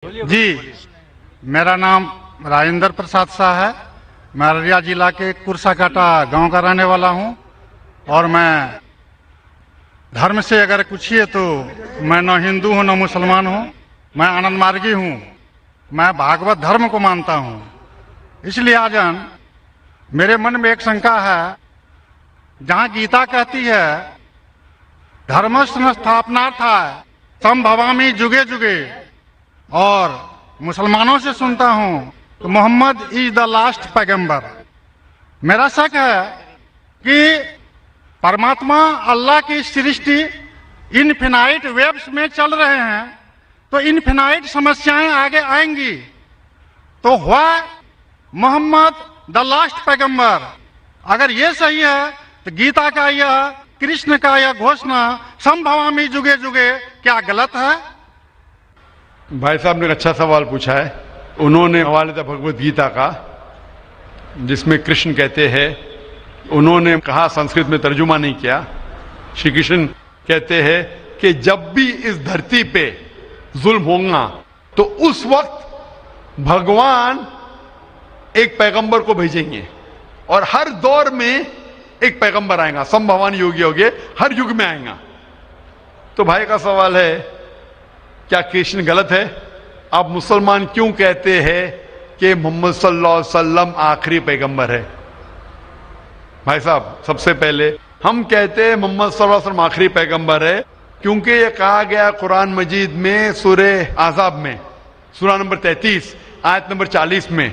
जी, मेरा नाम राजेंद्र प्रसाद शाह है। मैं अररिया जिला के कुरसाकाटा गांव का रहने वाला हूं और मैं धर्म से अगर पूछिए तो मैं न हिंदू हूं न मुसलमान हूं। मैं आनंद मार्गी हूं। मैं भागवत धर्म को मानता हूं। इसलिए आजन मेरे मन में एक शंका है। जहां गीता कहती है धर्म संस्थापनार्थाय संभवामि जुगे जुगे, और मुसलमानों से सुनता हूं तो मोहम्मद इज द लास्ट पैगंबर। मेरा शक है कि परमात्मा अल्लाह की सृष्टि इनफिनाइट वेव्स में चल रहे हैं, तो इनफिनाइट समस्याएं आगे आएंगी। तो हुआ मोहम्मद द लास्ट पैगंबर। अगर ये सही है तो गीता का यह, कृष्ण का यह घोषणा संभवामि जुगे जुगे क्या गलत है? भाई साहब ने एक अच्छा सवाल पूछा है। उन्होंने हवाले था भगवत गीता का, जिसमें कृष्ण कहते हैं, उन्होंने कहा, संस्कृत में तर्जुमा नहीं किया। श्री कृष्ण कहते हैं कि जब भी इस धरती पे जुल्म होगा तो उस वक्त भगवान एक पैगंबर को भेजेंगे और हर दौर में एक पैगंबर आएगा। संभवान योगी होगे, हर युग में आएगा। तो भाई का सवाल है, क्या कृष्ण गलत है? आप मुसलमान क्यों कहते हैं कि मोहम्मद सल्लल्लाहु अलैहि वसल्लम आखिरी पैगंबर है? भाई साहब, सबसे पहले हम कहते हैं मोहम्मद सल्लल्लाहु अलैहि वसल्लम आखिरी पैगंबर है क्योंकि यह कहा गया कुरान मजीद में, सूरे आज़ाब में, सूरा नंबर 33 आयत नंबर 40 में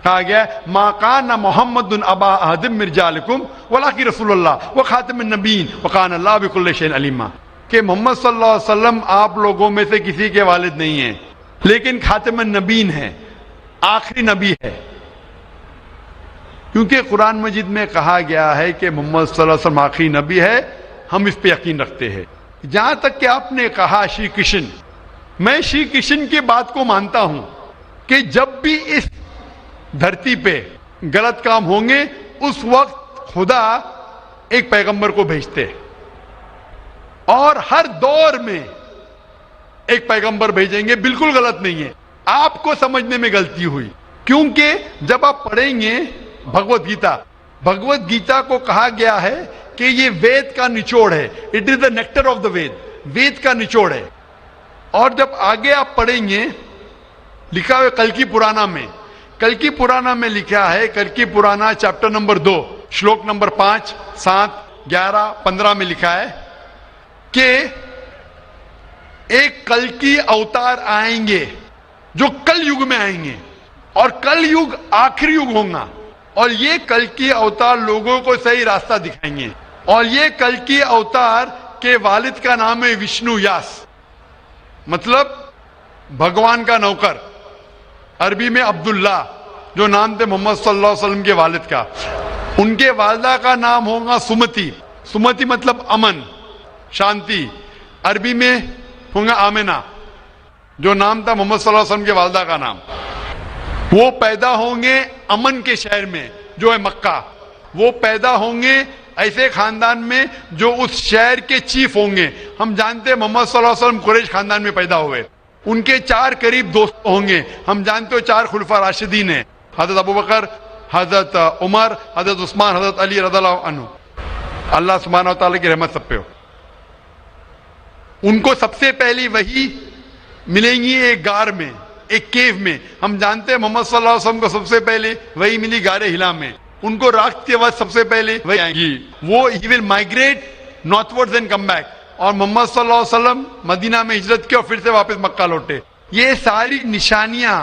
कहा गया, मा काना मुहम्मदुन अबा अहदिम मिन रिजालिकुम वलाकिन रसूलुल्लाह व खातिमुन नबीन व काना अल्लाहु बिकुल्लि शैइन अलीमा। कि मोहम्मद सल्लल्लाहु अलैहि वसल्लम आप लोगों में से किसी के वालिद नहीं हैं, लेकिन खातिमुन नबीन है, आखिरी नबी है। क्योंकि कुरान मजीद में कहा गया है कि मोहम्मद सल्लल्लाहु अलैहि वसल्लम आखिरी नबी है, हम इस पे यकीन रखते हैं। जहां तक कि आपने कहा श्री कृष्ण, मैं श्री कृष्ण की बात को मानता हूं कि जब भी इस धरती पे गलत काम होंगे उस वक्त खुदा एक पैगंबर को भेजते हैं और हर दौर में एक पैगंबर भेजेंगे। बिल्कुल गलत नहीं है, आपको समझने में गलती हुई। क्योंकि जब आप पढ़ेंगे भगवत गीता, भगवत गीता को कहा गया है कि ये वेद का निचोड़ है, it is the nectar of the Veda, Veda का निचोड़ है। और जब आगे आप पढ़ेंगे, लिखा हुआ कल की पुराना में, कल की पुराना में लिखा है, कल की पुराना चैप्टर नंबर 2 श्लोक नंबर 5, 7, 11, 15 में लिखा है कि एक कल की अवतार आएंगे जो कल युग में आएंगे और कल युग आखिरी युग होगा, और ये कल की अवतार लोगों को सही रास्ता दिखाएंगे। और ये कल की अवतार के वालिद का नाम है विष्णु यास, मतलब भगवान का नौकर। अरबी में अब्दुल्ला, जो नाम थे मोहम्मद सल्लल्लाहु अलैहि वसल्लम के वालिद का। उनके वालिदा का नाम होगा सुमति। सुमति मतलब अमन, शांति। अरबी में होगा आमिना, जो नाम था मोहम्मद सल्लल्लाहु अलैहि वसल्लम के वालिदा का नाम। वो पैदा होंगे अमन के शहर में जो है मक्का। वो पैदा होंगे ऐसे खानदान में जो उस शहर के चीफ होंगे। हम जानते हैं मोहम्मद सल्लल्लाहु अलैहि वसल्लम कुरैश खानदान में पैदा हुए। उनके 4 करीब दोस्त होंगे। हम जानते हो 4 खुलफा राशिदीन है, हजरत अबू बकर, हजरत उमर, हजरत उस्मान, हजरत अली रज़ियल्लाहु अन्हु। अल्लाह सुब्हानहू व तआला की रहमत सब पे हो। उनको सबसे पहली वही मिलेंगी एक गार में, एक केव में। हम जानते हैं मोहम्मद सल्लल्लाहु अलैहि वसल्लम को सबसे पहले वही मिली गारे हिला में। उनको रात के बाद सबसे पहले वही आएंगी। वो he will migrate northwards and come back. और मोहम्मद सल्लल्लाहु अलैहि वसल्लम मदीना में हिजरत की और फिर से वापस मक्का लौटे। ये सारी निशानियां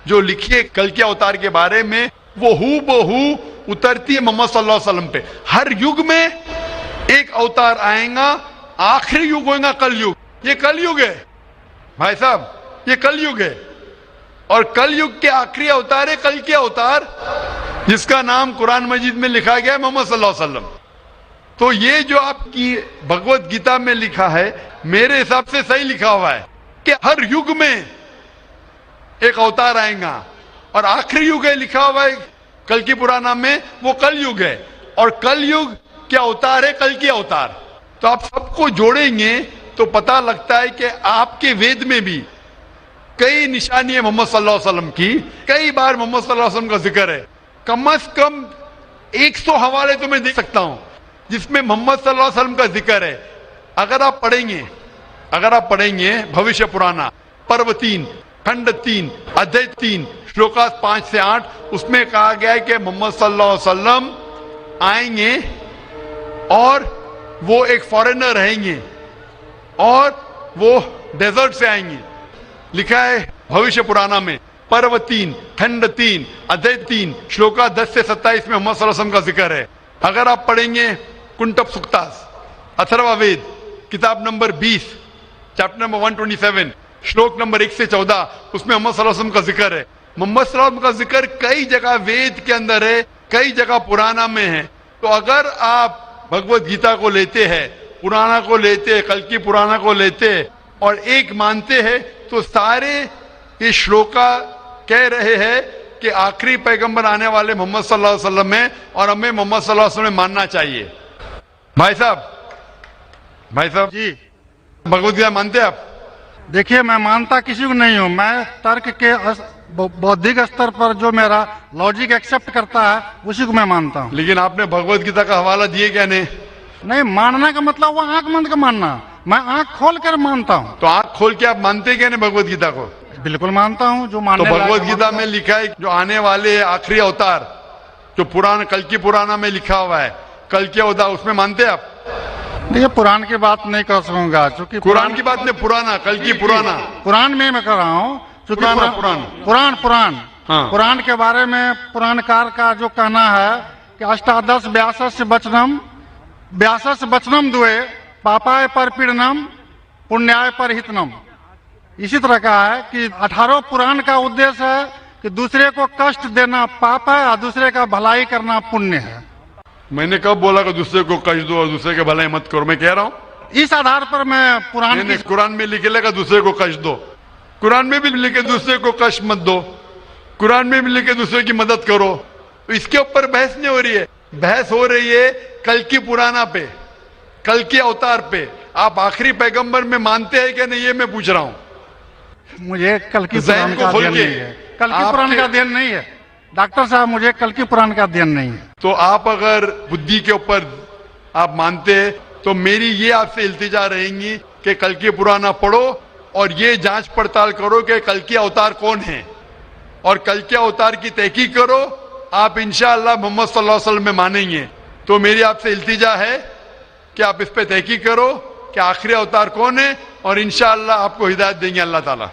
जो लिखी है कल के अवतार के बारे में, वो हूबहू उतरती है मोहम्मद सल्लल्लाहु अलैहि वसल्लम पे। हर युग में एक अवतार आएगा, आखिरी युग होगा कल युग। ये कल युग है भाई साहब, ये कल युग है। और कल युग के आखिरी अवतार है कल के अवतार, जिसका नाम कुरान मजीद में लिखा गया है मोहम्मद सल्लल्लाहु अलैहि वसल्लम। तो ये जो आपकी भगवत गीता में लिखा है, मेरे हिसाब से सही लिखा हुआ है कि हर युग में एक अवतार आएगा। और आखिरी युग है लिखा हुआ है कल की पुराना में, वो कल युग है। और कल युग क्या अवतार है? कल की अवतार। तो आप सबको जोड़ेंगे तो पता लगता है कि आपके वेद में भी कई निशानी है मोहम्मद सल्लल्लाहु अलैहि वसल्लम की, कई बार मोहम्मद सल्लल्लाहु अलैहि वसल्लम का जिक्र है। कम से कम 100 हवाले तो मैं दे सकता हूं जिसमें मोहम्मद सल्लल्लाहु अलैहि वसल्लम का जिक्र है। अगर आप पढ़ेंगे भविष्य पुराना पर्व 3 खंड 3 अध्याय 3 श्लोका 5 से 8, उसमें कहा गया है कि मोहम्मद सल्लल्लाहु अलैहि वसल्लम आएंगे और वो एक फॉरेनर रहेंगे और वो डेजर्ट से आएंगे। लिखा है भविष्य पुराना में पर्व 3 खंड 3 अध्याय 3 श्लोका 10 से 27 में मोहम्मद सल्लल्लाहु अलैहि वसल्लम का जिक्र है। अगर आप पढ़ेंगे कुंटप सुक्तास अथर्ववेद किताब नंबर 20 चैप्टर नंबर 127 श्लोक नंबर 1 से 14, उसमें मोहम्मद सल्लल्लाहु अलैहि वसल्लम का जिक्र है। मोहम्मद सल्लल्लाहु अलैहि वसल्लम का जिक्र कई जगह वेद के अंदर है, कई जगह पुराना में है। तो अगर आप भगवत गीता को लेते हैं, पुराना को लेते, कल की पुराना को लेते और एक मानते हैं, तो सारे ये श्लोका कह रहे हैं कि आखिरी पैगंबर आने वाले मोहम्मद सल्लल्लाहु अलैहि वसल्लम है और हमें मोहम्मद सल्लल्लाहु अलैहि वसल्लम मानना चाहिए। भाई साहब जी भगवत गीता मानते हैं आप? देखिए, मैं मानता किसी को नहीं हूँ। मैं तर्क के बौद्धिक स्तर पर जो मेरा लॉजिक एक्सेप्ट करता है उसी को मैं मानता हूँ। लेकिन आपने भगवत गीता का हवाला दिए क्या? नहीं, मानना का मतलब वो आंख बंद कर मानना, मैं आंख खोल कर मानता हूँ। तो आंख खोल के आप मानते क्या नहीं भगवत गीता को? बिल्कुल मानता हूँ। जो तो मानने भगवत गीता में लिखा है जो आने वाले आखिरी अवतार, जो पुराण कल की पुराना में लिखा हुआ है कल के अवतार, उसमें मानते हैं आप? देखिए, पुराण की बात नहीं कर सकूंगा क्योंकि कुरान की बात नहीं, पुराना कल की पुराना पुराण में मैं कर रहा हूँ क्योंकि पुराण हाँ। पुराण के बारे में पुराणकार का जो कहना है कि अष्टादश व्यासस वचनम दुए पापाय पर पीड़नम पुण्याय पर हितनम। इसी तरह का है कि 18 पुराण का उद्देश्य है कि दूसरे को कष्ट देना पाप है और दूसरे का भलाई करना पुण्य है। मैंने कब बोला कि दूसरे को कष्ट दो और दूसरे के भलाई मत करो? मैं कह रहा हूँ इस आधार पर मैं कुरान में लिखे लगा दूसरे को कष्ट दो, कुरान में भी लिखे दूसरे को कष्ट मत दो, कुरान में भी लिखे दूसरे की मदद करो। तो इसके ऊपर बहस नहीं हो रही है, बहस हो रही है कल की पुराना पे, कल के अवतार पे। आप आखिरी पैगंबर में मानते हैं क्या नहीं, ये मैं पूछ रहा हूँ। मुझे कल की पुराण का अध्ययन नहीं है, कल की पुराण का अध्ययन नहीं है डॉक्टर साहब, मुझे कल की पुराण का अध्ययन नहीं है। तो आप अगर बुद्धि के ऊपर आप मानते हैं तो मेरी ये आपसे इल्तिजा रहेंगी कि कल की पुराना पढ़ो और ये जांच पड़ताल करो कि कल के अवतार कौन है और कल के अवतार की तहकीक करो। आप इंशाअल्लाह मोहम्मद सल्लल्लाहु अलैहि वसल्लम में मानेंगे। तो मेरी आपसे इल्तिजा है कि आप इस पे तहकीक करो कि आखिरी अवतार कौन है और इंशाअल्लाह आपको हिदायत देंगे अल्लाह ताला।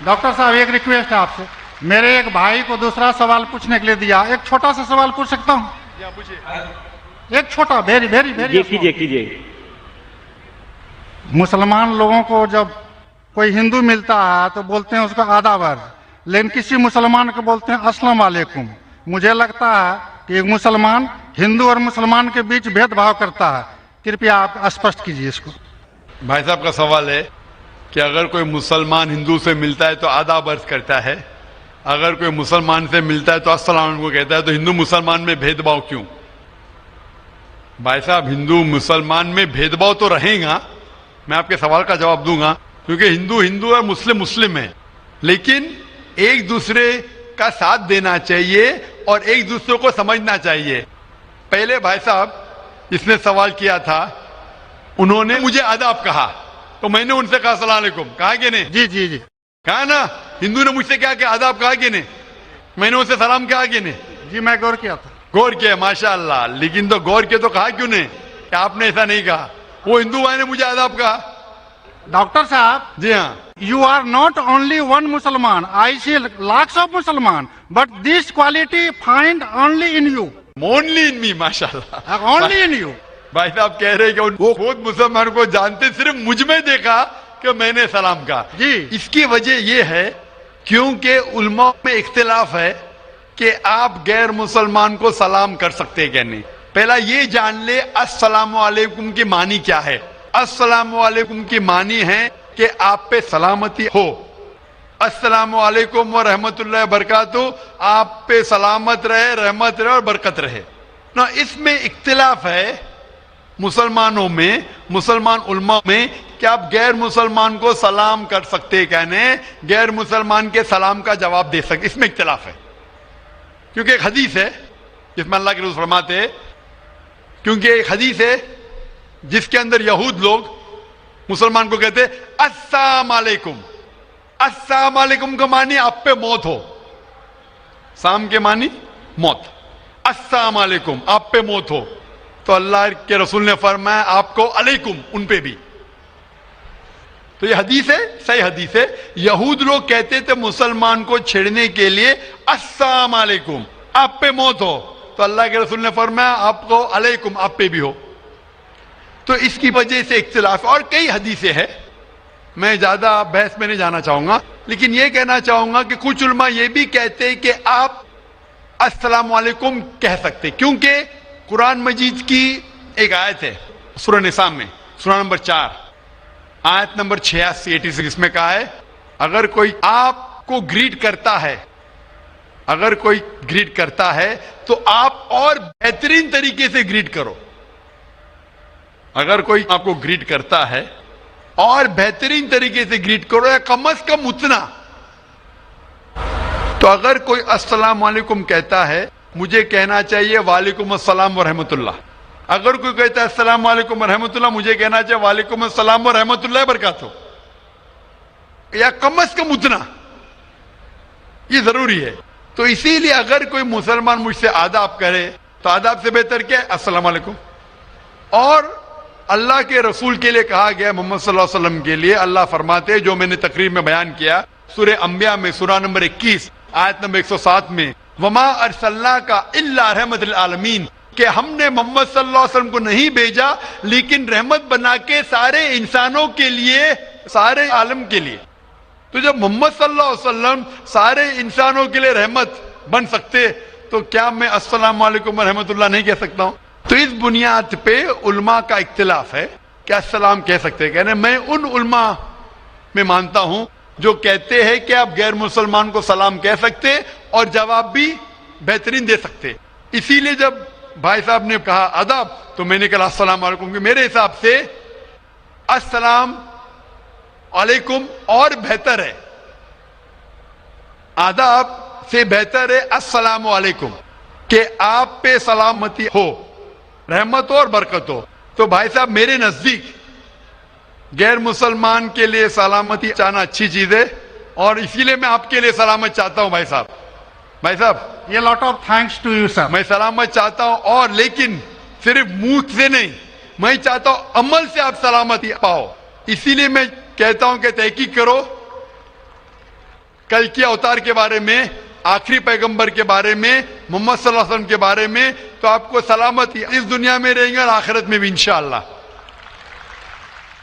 डॉक्टर साहब, एक रिक्वेस्ट है आपसे, मेरे एक भाई को दूसरा सवाल पूछने के लिए दिया, एक छोटा सा सवाल पूछ सकता हूँ? एक छोटा, वेरी वेरी वेरी कीजिए। मुसलमान लोगों को जब कोई हिंदू मिलता है तो बोलते हैं उसका आदाब, लेकिन किसी मुसलमान को बोलते हैं अस्सलाम वालेकुम। मुझे लगता है कि एक मुसलमान हिंदू और मुसलमान के बीच भेदभाव करता है, कृपया आप स्पष्ट कीजिए इसको। भाई साहब का सवाल है कि अगर कोई मुसलमान हिंदू से मिलता है तो आदाब अर्ज करता है, अगर कोई मुसलमान से मिलता है तो अस्सलाम वालेकुम कहता है, तो हिंदू मुसलमान में भेदभाव क्यों? भाई साहब, हिंदू मुसलमान में भेदभाव तो रहेगा, मैं आपके सवाल का जवाब दूंगा, क्योंकि हिंदू हिंदू और मुस्लिम मुस्लिम है, लेकिन एक दूसरे का साथ देना चाहिए और एक दूसरे को समझना चाहिए। पहले भाई साहब इसने सवाल किया था, उन्होंने मुझे आदाब कहा तो मैंने उनसे कहा अस्सलाम वालेकुम, कहा कि नहीं? जी जी जी, कहा ना। हिंदू ने मुझसे क्या कहा, आदाब कहा कि नहीं? मैंने उनसे सलाम कहा कि नहीं? जी, मैं गौर किया था। गौर किया, माशाअल्लाह। लेकिन तो गौर किया तो कहा क्यों नहीं कि आपने ऐसा नहीं कहा? वो हिंदू भाई ने मुझे आदाब कहा। डॉक्टर साहब, जी हाँ, you are not only one Musliman. I see lakhs of Musliman, but this quality find only in you. Only in me, माशाअल्लाह। Only in you. भाई साहब कह रहे हैं कि वो खुद मुसलमान को जानते, सिर्फ मुझ में देखा कि मैंने सलाम कहा। जी, इसकी वजह यह है क्योंकि उलमा में इख्तिलाफ है कि आप गैर मुसलमान को सलाम कर सकते हैं क्या नहीं। पहला ये जान ले अस्सलामु अलैकुम की मानी क्या है। अस्सलामु अलैकुम की मानी है कि आप पे सलामती हो। अस्सलामु अलैकुम व रहमतुल्लाहि व बरकातहू, आप पे सलामत रहे, रहमत रहे और बरकत रहे ना। इसमें इख्तिलाफ है मुसलमानों में, मुसलमान उलमा में कि आप गैर मुसलमान को सलाम कर सकते कहने, गैर मुसलमान के सलाम का जवाब दे सकते, इसमें इख्तिलाफ है। क्योंकि एक हदीस है जिसमें अल्लाह के रसूल फरमाते हैं, क्योंकि एक हदीस है जिसके अंदर यहूद लोग मुसलमान को कहते अस्सलाम वालेकुम। अस्सलाम वालेकुम का मानी आप पे मौत हो, साम के मानी मौत, अस्सलाम वालेकुम आप पे मौत हो। तो अल्लाह के रसूल ने फरमाया आपको अलैकुम उन पे भी। तो ये हदीस है, सही हदीस है। यहूद लोग कहते थे मुसलमान को छेड़ने के लिए अस्सलाम वालेकुम आप पे मौत हो, तो अल्लाह के रसूल ने फरमाया आपको अलैकुम आप पे भी हो। तो इसकी वजह से इख्तिलाफ, और कई हदीसें हैं, मैं ज्यादा बहस में नहीं जाना चाहूंगा, लेकिन यह कहना चाहूंगा कि कुछ उलमा यह भी कहते हैं कि आप अस्सलाम वालेकुम कह सकते, क्योंकि कुरान मजीद की एक आयत है सूरह निसा में, सूरह नंबर 4 आयत नंबर 86 इसमें कहा है अगर कोई आपको ग्रीट करता है, अगर कोई ग्रीट करता है तो आप और बेहतरीन तरीके से ग्रीट करो। अगर कोई आपको ग्रीट करता है और बेहतरीन तरीके से ग्रीट करो, या कम से कम उतना। तो अगर कोई अस्सलाम वालेकुम कहता है, मुझे कहना चाहिए वालेकुम अस्सलाम व रहमतुल्लाह। अगर कोई कहता है अस्सलाम वालेकुम व रहमतुल्लाह, मुझे कहना चाहिए वालेकुम अस्सलाम व रहमतुल्लाह बरकातहू, या कम से कम उतना, ये जरूरी है। तो इसीलिए अगर कोई मुसलमान मुझसे आदाब करे तो आदाब से बेहतर क्या है, अस्सलाम वालेकुम। और अल्लाह के रसूल के लिए कहा गया, मोहम्मद सल्लल्लाहु अलैहि वसल्लम के लिए अल्लाह फरमाते हैं, जो मैंने तकरीर में बयान किया सूरह अंबिया में सूरह नंबर 21 आयत नंबर 107 में, वमा अरसलना का इल्ला रहमतुल आलमीन, कि हमने मोहम्मद सल्लल्लाहु अलैहि वसल्लम को नहीं भेजा लेकिन रहमत बना के सारे इंसानों के लिए, सारे आलम के लिए। तो जब मोहम्मद सल्लल्लाहु अलैहि वसल्लम सारे इंसानों के लिए रहमत बन सकते, तो क्या मैं अस्सलाम वालेकुम व रहमतुल्लाह नहीं कह सकता हूं? तो इस बुनियाद पे उल्मा का इख्तिलाफ है कि अस्सलाम कह सकते। कहने मैं उन उल्मा में मानता हूं जो कहते हैं कि आप गैर मुसलमान को सलाम कह सकते और जवाब भी बेहतरीन दे सकते। इसीलिए जब भाई साहब ने कहा अदब, तो मैंने कहा अस्सलाम वालेकुम, कि मेरे हिसाब से अस्सलाम वालेकुम और बेहतर है, आदाब से बेहतर है अस्सलाम वालेकुम, कि आप पे सलामती हो, रहमत हो और बरकत हो। तो भाई साहब मेरे नजदीक गैर मुसलमान के लिए सलामती चाहना अच्छी चीज है, और इसीलिए मैं आपके लिए सलामत चाहता हूं भाई साहब। भाई साहब ये lot of thanks to you sir. मैं सलामत चाहता हूं, और लेकिन सिर्फ मुंह से नहीं, मैं चाहता हूं अमल से आप सलामती पाओ। इसीलिए मैं कहता हूं कि तहकीक करो कल के अवतार के बारे में, आखिरी पैगंबर के बारे में, मोहम्मद सल्लल्लाहु अलैहि वसल्लम के बारे में, तो आपको सलामती इस दुनिया में रहेंगे और आखिरत में भी इंशाअल्लाह।